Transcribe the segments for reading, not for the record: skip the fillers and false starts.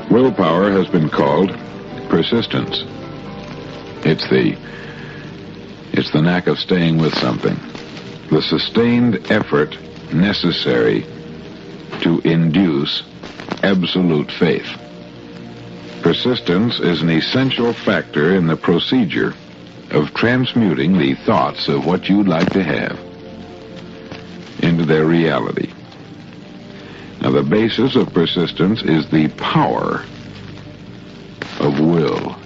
Willpower has been called persistence. It's the knack of staying with something, the sustained effort necessary to induce absolute faith. Persistence is an essential factor in the procedure of transmuting the thoughts of what you'd like to have into their reality. Now, the basis of persistence is the power of will.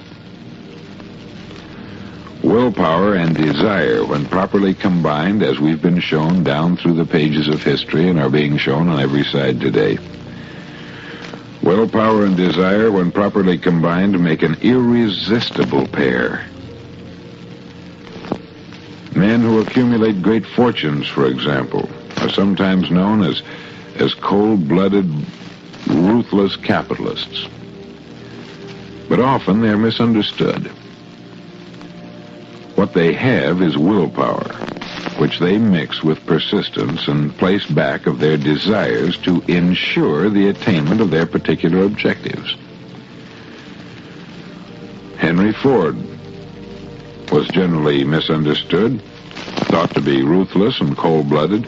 Willpower and desire, when properly combined, as we've been shown down through the pages of history and are being shown on every side today, willpower and desire, when properly combined, make an irresistible pair. Men who accumulate great fortunes, for example, are sometimes known as cold-blooded, ruthless capitalists. But often they're misunderstood. What they have is willpower, which they mix with persistence and place back of their desires to ensure the attainment of their particular objectives. Henry Ford was generally misunderstood, thought to be ruthless and cold-blooded.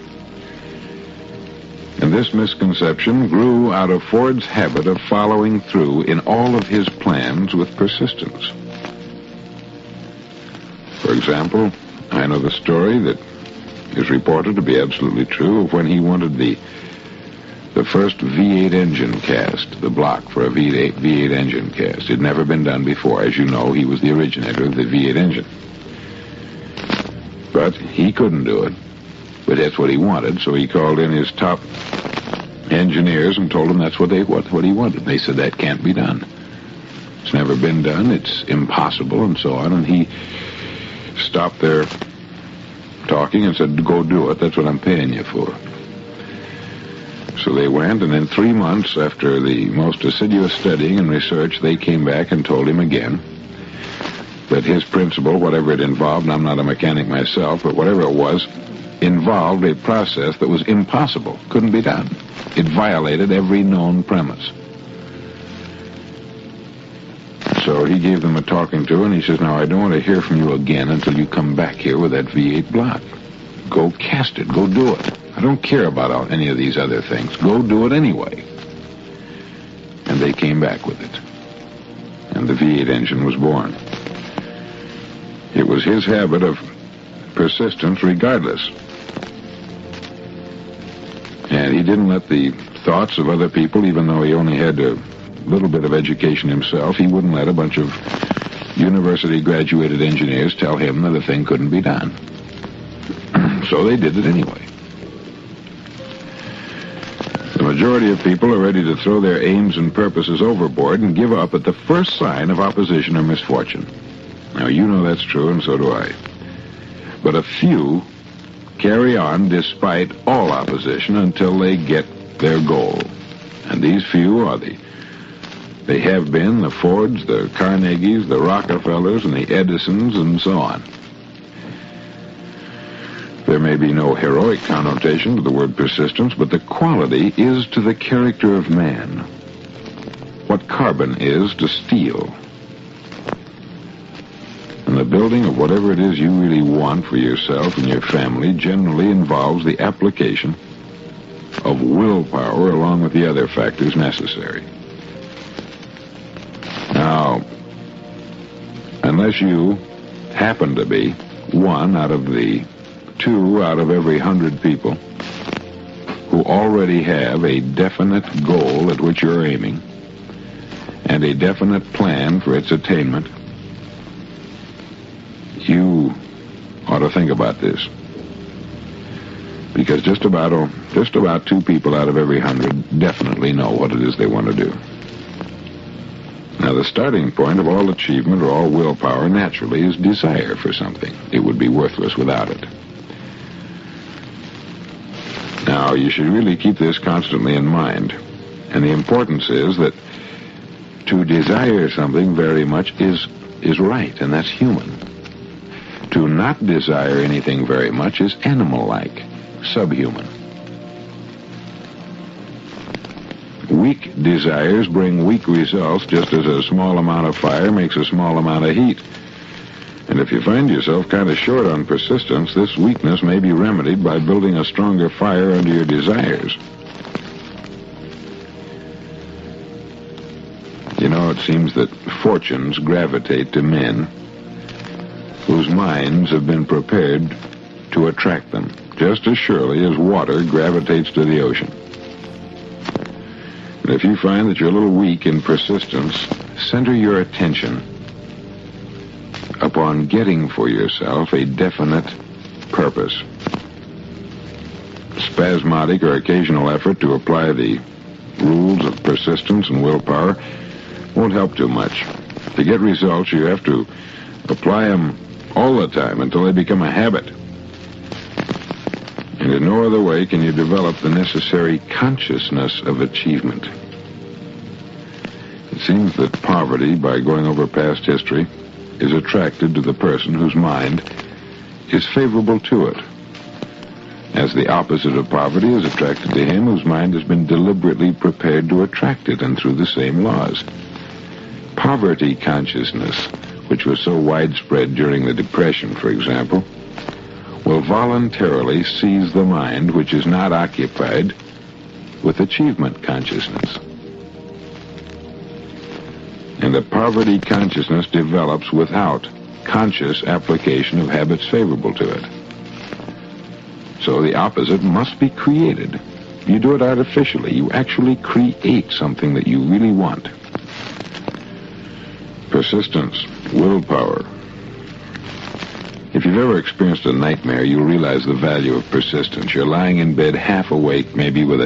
And this misconception grew out of Ford's habit of following through in all of his plans with persistence. For example, I know the story that is reported to be absolutely true of when he wanted the first V8 engine cast, the block for a V8 engine cast. It had never been done before. As you know, he was the originator of the V8 engine. But he couldn't do it. But that's what he wanted, so he called in his top engineers and told them that's what he wanted. They said that can't be done. It's never been done, it's impossible, and so on. And he stopped their talking and said, go do it, that's what I'm paying you for. So they went, and in 3 months, after the most assiduous studying and research, they came back and told him again that his principle, whatever it involved, and I'm not a mechanic myself, but whatever it was, involved a process that was impossible, couldn't be done. It violated every known premise. So he gave them a talking to, and he says, now I don't want to hear from you again until you come back here with that V8 block. Go cast it, go do it. I don't care about any of these other things. Go do it anyway. And they came back with it. And the V8 engine was born. It was his habit of persistence regardless. And he didn't let the thoughts of other people, even though he only had a little bit of education himself, he wouldn't let a bunch of university-graduated engineers tell him that a thing couldn't be done. So they did it anyway. The majority of people are ready to throw their aims and purposes overboard and give up at the first sign of opposition or misfortune. Now, you know that's true, and so do I. But a few carry on despite all opposition until they get their goal. And these few are they have been the Fords, the Carnegies, the Rockefellers, and the Edisons, and so on. There may be no heroic connotation to the word persistence, but the quality is to the character of man what carbon is to steel. And the building of whatever it is you really want for yourself and your family generally involves the application of willpower along with the other factors necessary. Now, unless you happen to be one out of the 2 out of every 100 people who already have a definite goal at which you're aiming and a definite plan for its attainment, you ought to think about this. Because just about 2 people out of every 100 definitely know what it is they want to do. Now, the starting point of all achievement or all willpower naturally is desire for something. It would be worthless without it. Now, you should really keep this constantly in mind. And the importance is that to desire something very much is right, and that's human. To not desire anything very much is animal-like, subhuman. Weak desires bring weak results, just as a small amount of fire makes a small amount of heat. And if you find yourself kind of short on persistence, this weakness may be remedied by building a stronger fire under your desires. You know, it seems that fortunes gravitate to men whose minds have been prepared to attract them, just as surely as water gravitates to the ocean. And if you find that you're a little weak in persistence, center your attention upon getting for yourself a definite purpose. Spasmodic or occasional effort to apply the rules of persistence and willpower won't help too much. To get results, you have to apply them all the time until they become a habit. And in no other way can you develop the necessary consciousness of achievement. It seems that poverty, by going over past history, is attracted to the person whose mind is favorable to it, as the opposite of poverty is attracted to him whose mind has been deliberately prepared to attract it, and through the same laws. Poverty consciousness, which was so widespread during the Depression, for example, will voluntarily seize the mind which is not occupied with achievement consciousness. And the poverty consciousness develops without conscious application of habits favorable to it. So the opposite must be created. You do it artificially. You actually create something that you really want. Persistence, willpower. If you've ever experienced a nightmare, you'll realize the value of persistence. You're lying in bed half awake, maybe with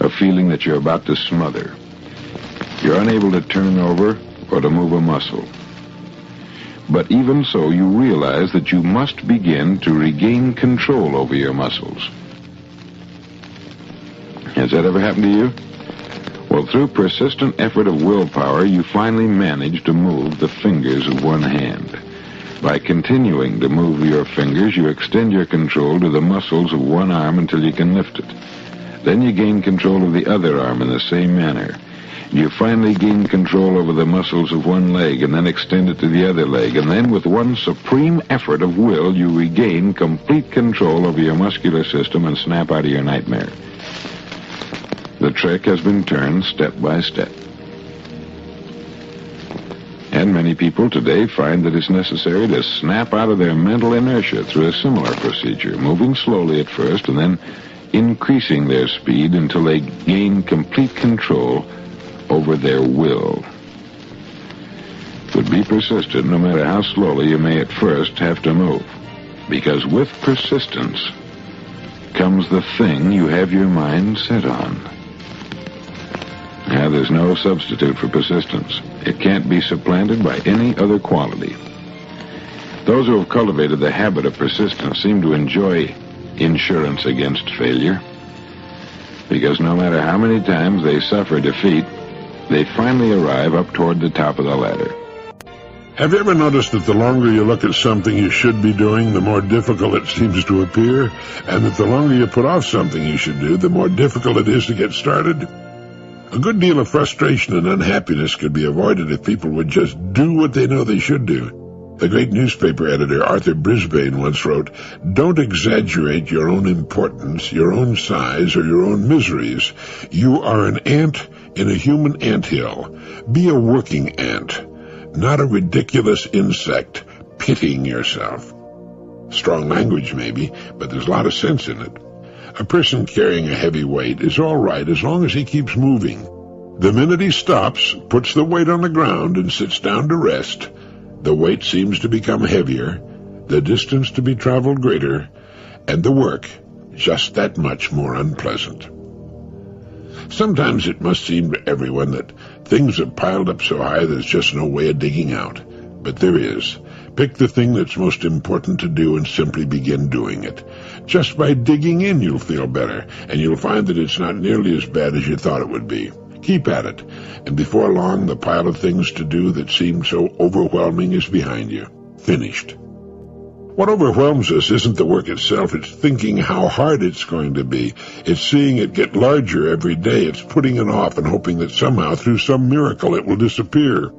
a feeling that you're about to smother. You're unable to turn over or to move a muscle. But even so, you realize that you must begin to regain control over your muscles. Has that ever happened to you? Well, through persistent effort of willpower, you finally manage to move the fingers of one hand. By continuing to move your fingers, you extend your control to the muscles of one arm until you can lift it. Then you gain control of the other arm in the same manner. You finally gain control over the muscles of one leg and then extend it to the other leg. And then with one supreme effort of will, you regain complete control over your muscular system and snap out of your nightmare. The trick has been turned step by step. And many people today find that it's necessary to snap out of their mental inertia through a similar procedure, moving slowly at first and then increasing their speed until they gain complete control over their will. But be persistent no matter how slowly you may at first have to move, because with persistence comes the thing you have your mind set on. Now, there's no substitute for persistence. It can't be supplanted by any other quality. Those who have cultivated the habit of persistence seem to enjoy insurance against failure, because no matter how many times they suffer defeat, they finally arrive up toward the top of the ladder. Have you ever noticed that the longer you look at something you should be doing, the more difficult it seems to appear, and that the longer you put off something you should do, the more difficult it is to get started? A good deal of frustration and unhappiness could be avoided if people would just do what they know they should do. The great newspaper editor Arthur Brisbane once wrote, "Don't exaggerate your own importance, your own size, or your own miseries. You are an ant in a human anthill. Be a working ant, not a ridiculous insect pitying yourself." Strong language, maybe, but there's a lot of sense in it. A person carrying a heavy weight is all right as long as he keeps moving. The minute he stops, puts the weight on the ground, and sits down to rest, the weight seems to become heavier, the distance to be traveled greater, and the work just that much more unpleasant. Sometimes it must seem to everyone that things have piled up so high there's just no way of digging out. But there is. Pick the thing that's most important to do and simply begin doing it. Just by digging in, you'll feel better, and you'll find that it's not nearly as bad as you thought it would be. Keep at it, and before long the pile of things to do that seemed so overwhelming is behind you. Finished. What overwhelms us isn't the work itself, it's thinking how hard it's going to be. It's seeing it get larger every day. It's putting it off and hoping that somehow, through some miracle, it will disappear.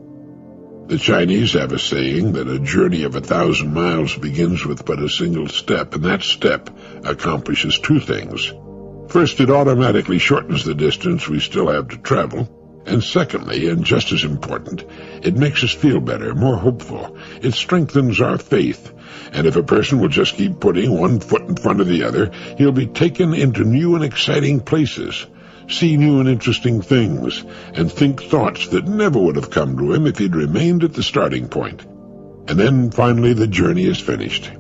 The Chinese have a saying that a journey of 1,000 miles begins with but a single step, and that step accomplishes two things. First, it automatically shortens the distance we still have to travel. And secondly, and just as important, it makes us feel better, more hopeful. It strengthens our faith. And if a person will just keep putting one foot in front of the other, he'll be taken into new and exciting places, see new and interesting things, and think thoughts that never would have come to him if he'd remained at the starting point. And then, finally, the journey is finished.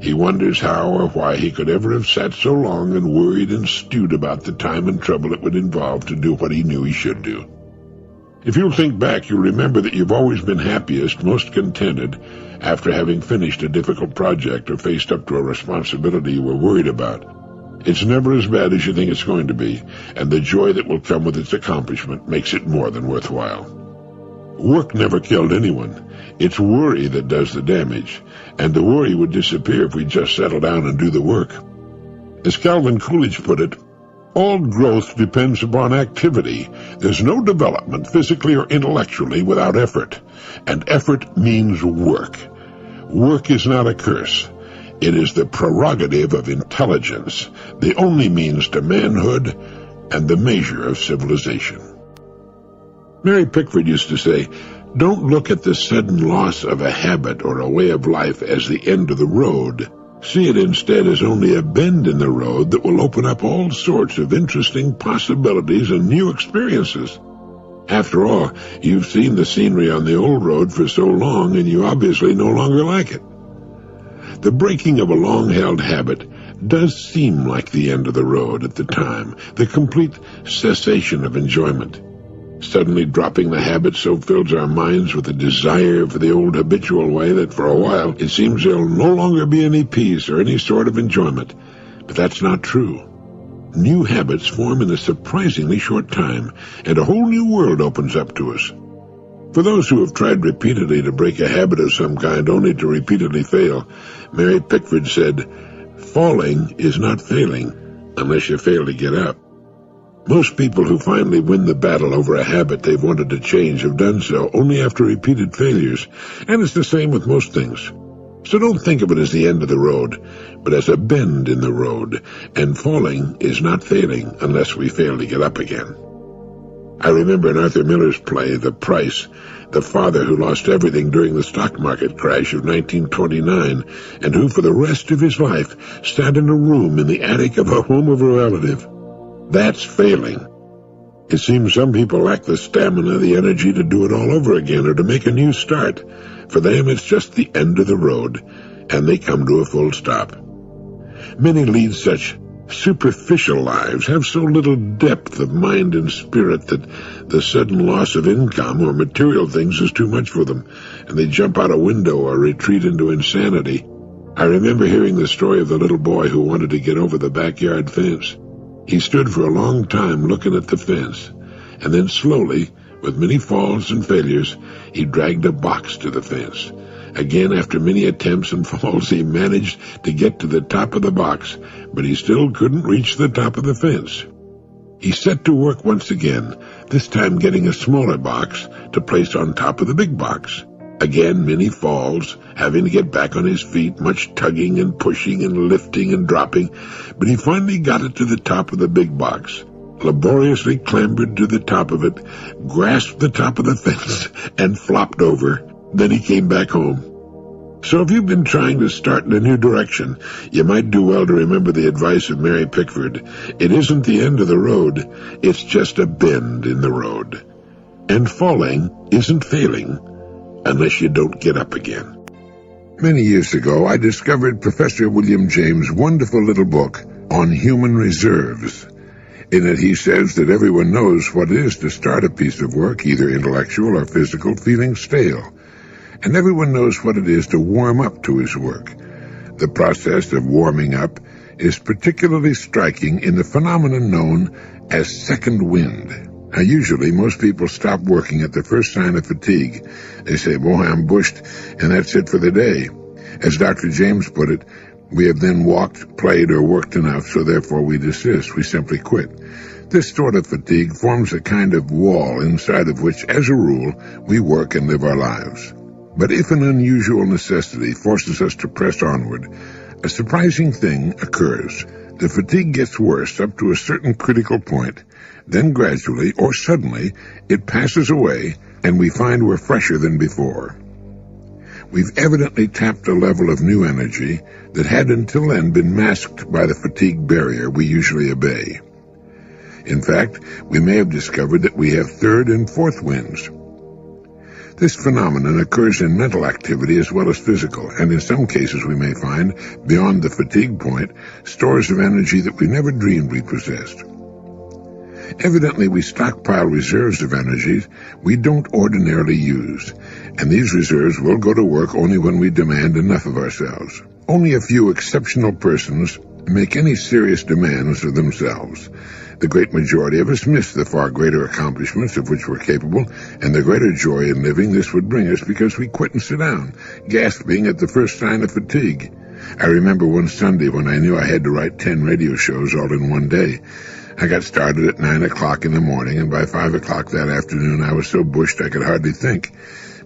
He wonders how or why he could ever have sat so long and worried and stewed about the time and trouble it would involve to do what he knew he should do. If you'll think back, you'll remember that you've always been happiest, most contented, after having finished a difficult project or faced up to a responsibility you were worried about. It's never as bad as you think it's going to be, and the joy that will come with its accomplishment makes it more than worthwhile. Work never killed anyone. It's worry that does the damage, and the worry would disappear if we just settle down and do the work. As Calvin Coolidge put it, all growth depends upon activity. There's no development, physically or intellectually, without effort. And effort means work. Work is not a curse. It is the prerogative of intelligence, the only means to manhood, and the measure of civilization. Mary Pickford used to say, "Don't look at the sudden loss of a habit or a way of life as the end of the road. See it instead as only a bend in the road that will open up all sorts of interesting possibilities and new experiences. After all, you've seen the scenery on the old road for so long, and you obviously no longer like it." The breaking of a long-held habit does seem like the end of the road at the time, the complete cessation of enjoyment. Suddenly dropping the habit so fills our minds with a desire for the old habitual way that for a while it seems there'll no longer be any peace or any sort of enjoyment. But that's not true. New habits form in a surprisingly short time, and a whole new world opens up to us. For those who have tried repeatedly to break a habit of some kind only to repeatedly fail, Mary Pickford said, "Falling is not failing unless you fail to get up." Most people who finally win the battle over a habit they've wanted to change have done so only after repeated failures, and it's the same with most things. So don't think of it as the end of the road, but as a bend in the road, and falling is not failing unless we fail to get up again. I remember in Arthur Miller's play, The Price, the father who lost everything during the stock market crash of 1929, and who for the rest of his life sat in a room in the attic of a home of a relative. That's failing. It seems some people lack the stamina, the energy to do it all over again or to make a new start. For them, it's just the end of the road, and they come to a full stop. Many lead such superficial lives, have so little depth of mind and spirit that the sudden loss of income or material things is too much for them, and they jump out a window or retreat into insanity. I remember hearing the story of the little boy who wanted to get over the backyard fence. He stood for a long time looking at the fence, and then slowly, with many falls and failures, he dragged a box to the fence. Again, after many attempts and falls, he managed to get to the top of the box, but he still couldn't reach the top of the fence. He set to work once again, this time getting a smaller box to place on top of the big box. Again, many falls, having to get back on his feet, much tugging and pushing and lifting and dropping, but he finally got it to the top of the big box, laboriously clambered to the top of it, grasped the top of the fence, and flopped over. Then he came back home. So if you've been trying to start in a new direction, you might do well to remember the advice of Mary Pickford. It isn't the end of the road, it's just a bend in the road. And falling isn't failing unless you don't get up again. Many years ago, I discovered Professor William James' wonderful little book on human reserves. In it, he says that everyone knows what it is to start a piece of work, either intellectual or physical, feeling stale. And everyone knows what it is to warm up to his work. The process of warming up is particularly striking in the phenomenon known as second wind. Now, usually, most people stop working at the first sign of fatigue. They say, "Boy, I'm bushed," and that's it for the day. As Dr. James put it, we have then walked, played, or worked enough, so therefore we desist. We simply quit. This sort of fatigue forms a kind of wall inside of which, as a rule, we work and live our lives. But if an unusual necessity forces us to press onward, a surprising thing occurs. The fatigue gets worse up to a certain critical point, then gradually, or suddenly, it passes away, and we find we're fresher than before. We've evidently tapped a level of new energy that had until then been masked by the fatigue barrier we usually obey. In fact, we may have discovered that we have third and fourth winds. This phenomenon occurs in mental activity as well as physical, and in some cases we may find, beyond the fatigue point, stores of energy that we never dreamed we possessed. Evidently, we stockpile reserves of energies we don't ordinarily use, and these reserves will go to work only when we demand enough of ourselves. Only a few exceptional persons make any serious demands of themselves. The great majority of us miss the far greater accomplishments of which we're capable, and the greater joy in living this would bring us because we quit and sit down, gasping at the first sign of fatigue. I remember one Sunday when I knew I had to write 10 radio shows all in one day. I got started at 9 o'clock in the morning, and by 5 o'clock that afternoon I was so bushed I could hardly think.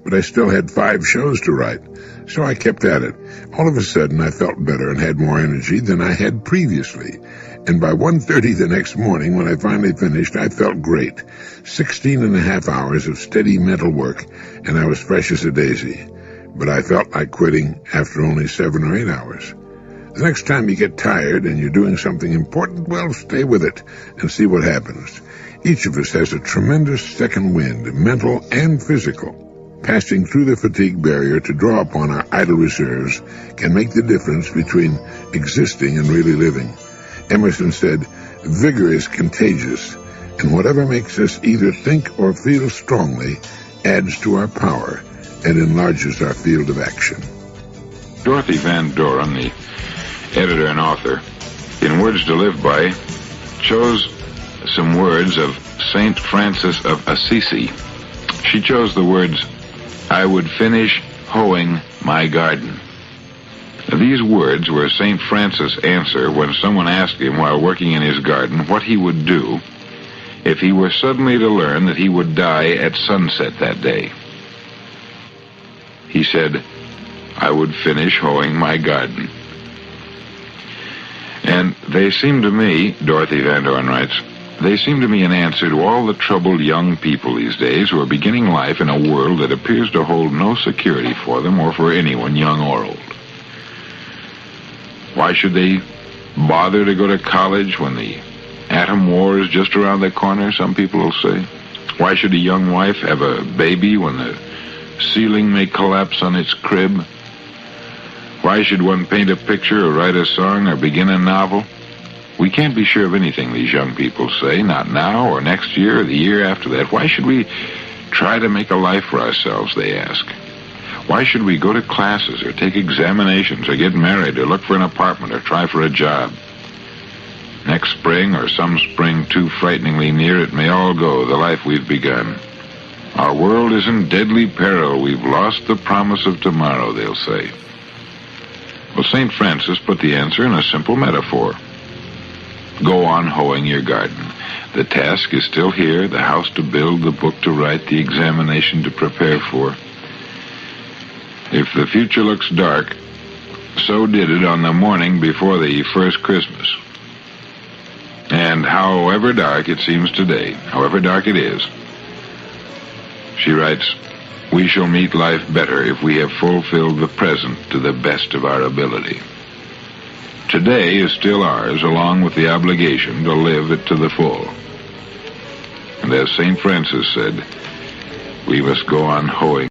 But I still had 5 shows to write, so I kept at it. All of a sudden I felt better and had more energy than I had previously. And by 1:30 the next morning, when I finally finished, I felt great. 16 and a half hours of steady mental work, and I was fresh as a daisy. But I felt like quitting after only 7 or 8 hours. The next time you get tired and you're doing something important, well, stay with it and see what happens. Each of us has a tremendous second wind, mental and physical. Passing through the fatigue barrier to draw upon our idle reserves can make the difference between existing and really living. Emerson said, "Vigor is contagious, and whatever makes us either think or feel strongly adds to our power and enlarges our field of action." Dorothy Van Doren, the editor and author, in Words to Live By, chose some words of St. Francis of Assisi. She chose the words, "I would finish hoeing my garden." These words were St. Francis' answer when someone asked him while working in his garden what he would do if he were suddenly to learn that he would die at sunset that day. He said, "I would finish hoeing my garden." And they seem to me, Dorothy Van Doren writes, they seem to me an answer to all the troubled young people these days who are beginning life in a world that appears to hold no security for them or for anyone, young or old. Why should they bother to go to college when the atom war is just around the corner, some people will say? Why should a young wife have a baby when the ceiling may collapse on its crib? Why should one paint a picture or write a song or begin a novel? We can't be sure of anything, these young people say, not now or next year or the year after that. Why should we try to make a life for ourselves, they ask. Why should we go to classes or take examinations or get married or look for an apartment or try for a job? Next spring or some spring too frighteningly near, it may all go, the life we've begun. Our world is in deadly peril. We've lost the promise of tomorrow, they'll say. Well, St. Francis put the answer in a simple metaphor. Go on hoeing your garden. The task is still here, the house to build, the book to write, the examination to prepare for. If the future looks dark, so did it on the morning before the first Christmas. And however dark it seems today, however dark it is, she writes, we shall meet life better if we have fulfilled the present to the best of our ability. Today is still ours, along with the obligation to live it to the full. And as St. Francis said, we must go on hoeing.